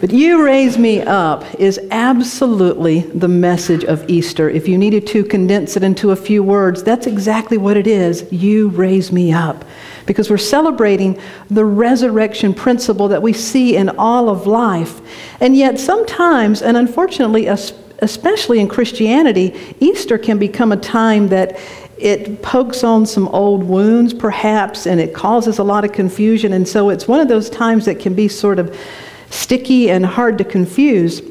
But "you raise me up" is absolutely the message of Easter. If you needed to condense it into a few words, that's exactly what it is. You raise me up. Because we're celebrating the resurrection principle that we see in all of life. And yet sometimes, and unfortunately, especially in Christianity, Easter can become a time that it pokes on some old wounds, perhaps, and it causes a lot of confusion. And so it's one of those times that can be sort of sticky and hard to confuse.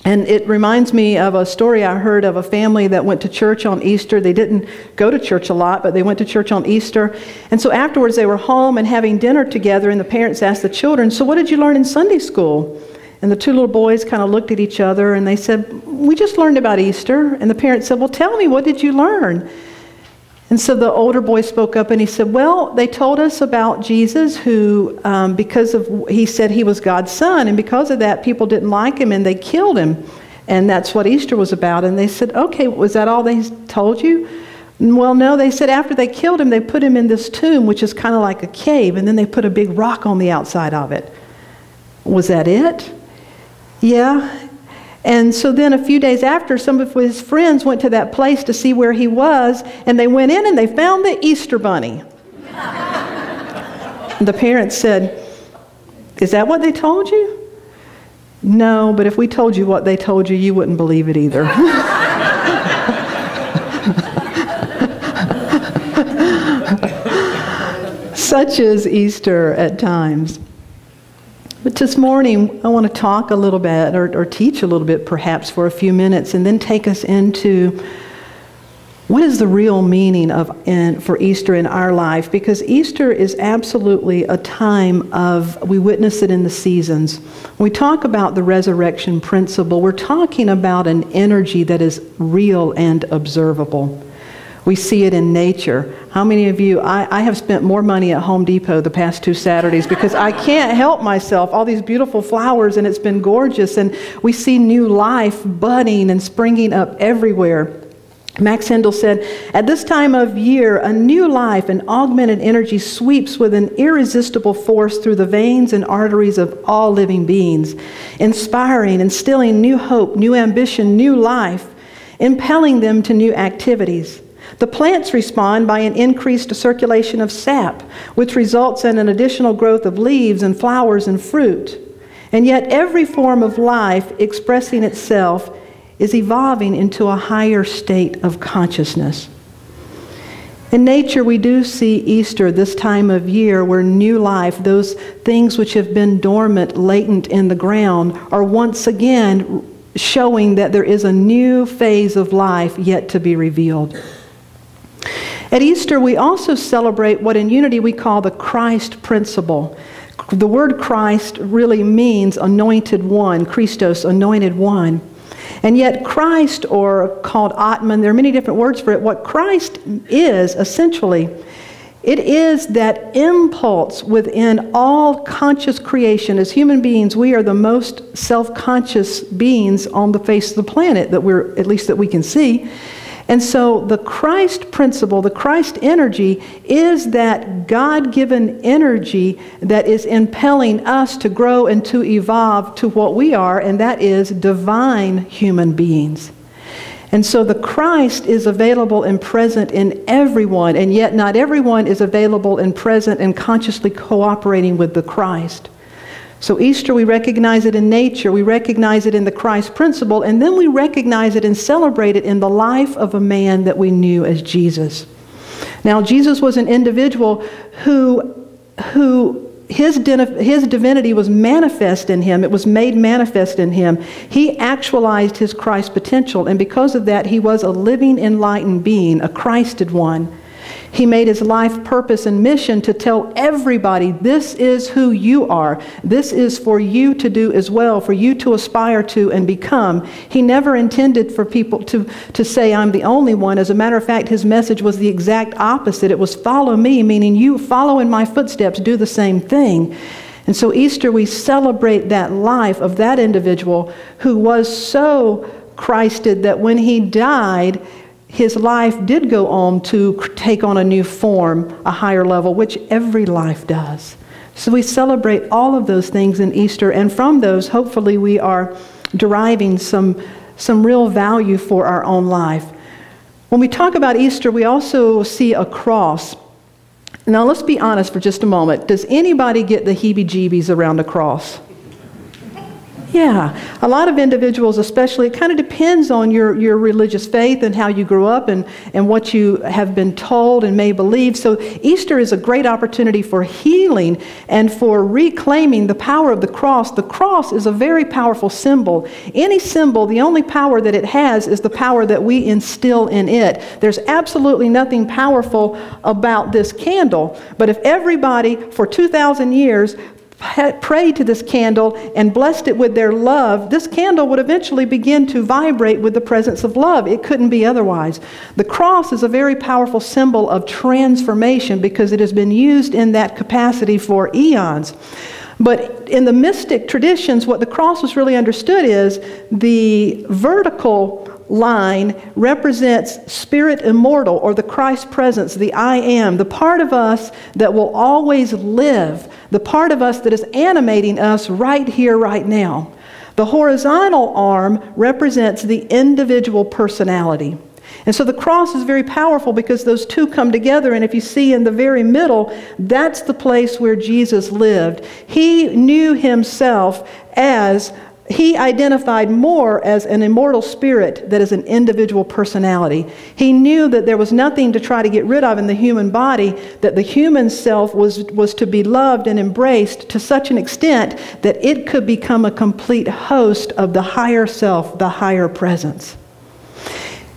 And it reminds me of a story I heard of a family that went to church on Easter. They didn't go to church a lot, but they went to church on Easter. And so afterwards they were home and having dinner together, and the parents asked the children, "So what did you learn in Sunday school?" And the two little boys kind of looked at each other and they said, "We just learned about Easter." And the parents said, "Well, tell me, what did you learn?" And so the older boy spoke up and he said, "Well, they told us about Jesus who, he said he was God's son, and because of that, people didn't like him and they killed him. And that's what Easter was about." And they said, "Okay, was that all they told you?" "Well, no," they said, "after they killed him, they put him in this tomb, which is kind of like a cave, and then they put a big rock on the outside of it." "Was that it?" "Yeah." And so then a few days after, some of his friends went to that place to see where he was, and they went in and they found the Easter bunny. The parents said, "Is that what they told you?" "No, but if we told you what they told you, you wouldn't believe it either." Such is Easter at times. But this morning, I want to talk a little bit, or teach a little bit perhaps for a few minutes, and then take us into what is the real meaning for Easter in our life. Because Easter is absolutely a time we witness it in the seasons. When we talk about the resurrection principle, we're talking about an energy that is real and observable. We see it in nature. How many of you, I have spent more money at Home Depot the past 2 Saturdays because I can't help myself. All these beautiful flowers, and it's been gorgeous, and we see new life budding and springing up everywhere. Max Hendel said, "At this time of year, a new life and augmented energy sweeps with an irresistible force through the veins and arteries of all living beings, inspiring, instilling new hope, new ambition, new life, impelling them to new activities. The plants respond by an increased circulation of sap, which results in an additional growth of leaves and flowers and fruit. And yet every form of life expressing itself is evolving into a higher state of consciousness." In nature, we do see Easter this time of year where new life, those things which have been dormant, latent in the ground, are once again showing that there is a new phase of life yet to be revealed. At Easter, we also celebrate what in Unity we call the Christ principle. The word Christ really means anointed one, Christos, anointed one. And yet Christ, or called Atman, there are many different words for it. What Christ is, essentially, it is that impulse within all conscious creation. As human beings, we are the most self-conscious beings on the face of the planet, at least that we can see. And so the Christ principle, the Christ energy, is that God-given energy that is impelling us to grow and to evolve to what we are, and that is divine human beings. And so the Christ is available and present in everyone, and yet not everyone is available and present and consciously cooperating with the Christ. So Easter, we recognize it in nature, we recognize it in the Christ principle, and then we recognize it and celebrate it in the life of a man that we knew as Jesus. Now, Jesus was an individual who his divinity was manifest in him. It was made manifest in him. He actualized his Christ potential, and because of that, he was a living, enlightened being, a Christed one. He made his life purpose and mission to tell everybody, this is who you are. This is for you to do as well, for you to aspire to and become. He never intended for people to say, I'm the only one. As a matter of fact, his message was the exact opposite. It was follow me, meaning you follow in my footsteps, do the same thing. And so Easter, we celebrate that life of that individual who was so Christed that when he died, his life did go on to take on a new form, a higher level, which every life does. So we celebrate all of those things in Easter, and from those, hopefully, we are deriving some real value for our own life. When we talk about Easter, we also see a cross. Now, let's be honest for just a moment. Does anybody get the heebie-jeebies around a cross? Yeah, a lot of individuals, especially, it kind of depends on your religious faith and how you grew up and what you have been told and may believe. So Easter is a great opportunity for healing and for reclaiming the power of the cross. The cross is a very powerful symbol. Any symbol, the only power that it has is the power that we instill in it. There's absolutely nothing powerful about this candle. But if everybody for 2,000 years prayed to this candle and blessed it with their love, this candle would eventually begin to vibrate with the presence of love. It couldn't be otherwise. The cross is a very powerful symbol of transformation because it has been used in that capacity for eons. But in the mystic traditions, what the cross was really understood is the vertical line represents spirit immortal, or the Christ presence, the I am, the part of us that will always live, the part of us that is animating us right here, right now. The horizontal arm represents the individual personality. And so the cross is very powerful because those two come together, and if you see in the very middle, that's the place where Jesus lived. He knew himself as He identified more as an immortal spirit that is an individual personality. He knew that there was nothing to try to get rid of in the human body, that the human self was to be loved and embraced to such an extent that it could become a complete host of the higher self, the higher presence.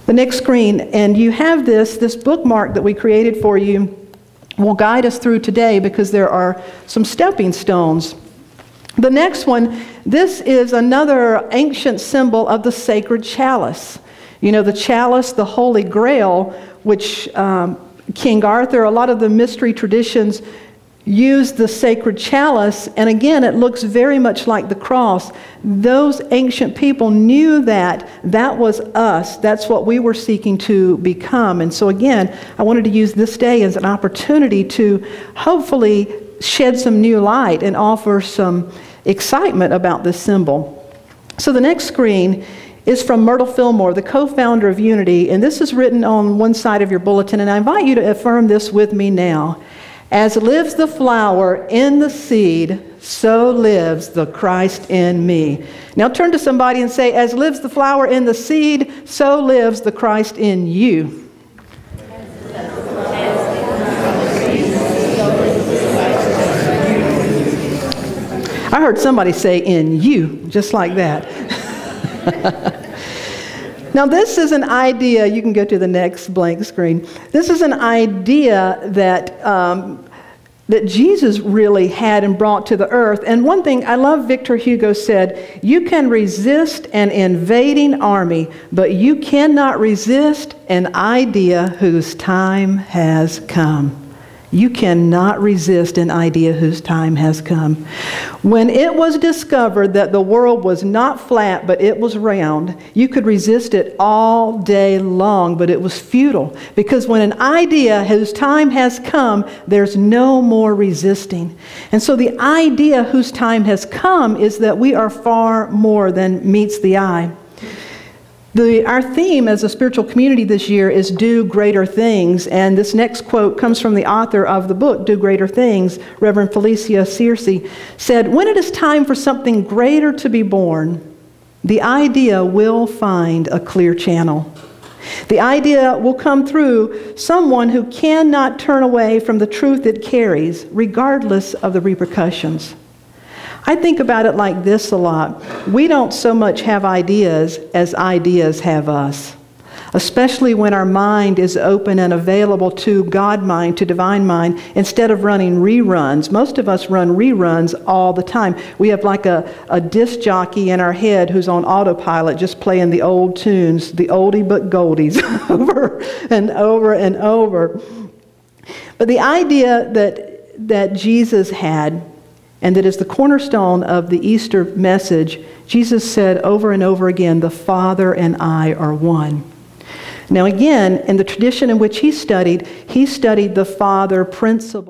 The next screen, and you have this bookmark that we created for you will guide us through today because there are some stepping stones. The next one, this is another ancient symbol of the sacred chalice. You know, the chalice, the Holy Grail, which King Arthur, a lot of the mystery traditions use the sacred chalice, and again, it looks very much like the cross. Those ancient people knew that that was us. That's what we were seeking to become. And so again, I wanted to use this day as an opportunity to hopefully shed some new light and offer some excitement about this symbol. So the next screen is from Myrtle Fillmore, the co-founder of Unity, and this is written on one side of your bulletin, and I invite you to affirm this with me now. As lives the flower in the seed, so lives the Christ in me. Now turn to somebody and say, as lives the flower in the seed, so lives the Christ in you. I heard somebody say in you, just like that. Now this is an idea, you can go to the next blank screen. This is an idea that, that Jesus really had and brought to the earth. And one thing, I love Victor Hugo said, you can resist an invading army, but you cannot resist an idea whose time has come. You cannot resist an idea whose time has come. When it was discovered that the world was not flat, but it was round, you could resist it all day long, but it was futile. Because when an idea whose time has come, there's no more resisting. And so the idea whose time has come is that we are far more than meets the eye. Our theme as a spiritual community this year is Do Greater Things, and this next quote comes from the author of the book, Do Greater Things, Reverend Felicia Searcy, said, when it is time for something greater to be born, the idea will find a clear channel. The idea will come through someone who cannot turn away from the truth it carries, regardless of the repercussions. I think about it like this a lot. We don't so much have ideas as ideas have us, especially when our mind is open and available to God mind, to divine mind, instead of running reruns. Most of us run reruns all the time. We have like a disc jockey in our head who's on autopilot just playing the old tunes, the oldie but goldies, over and over and over. But the idea that Jesus had, and that is the cornerstone of the Easter message, Jesus said over and over again, the Father and I are one. Now again, in the tradition in which he studied the Father principle.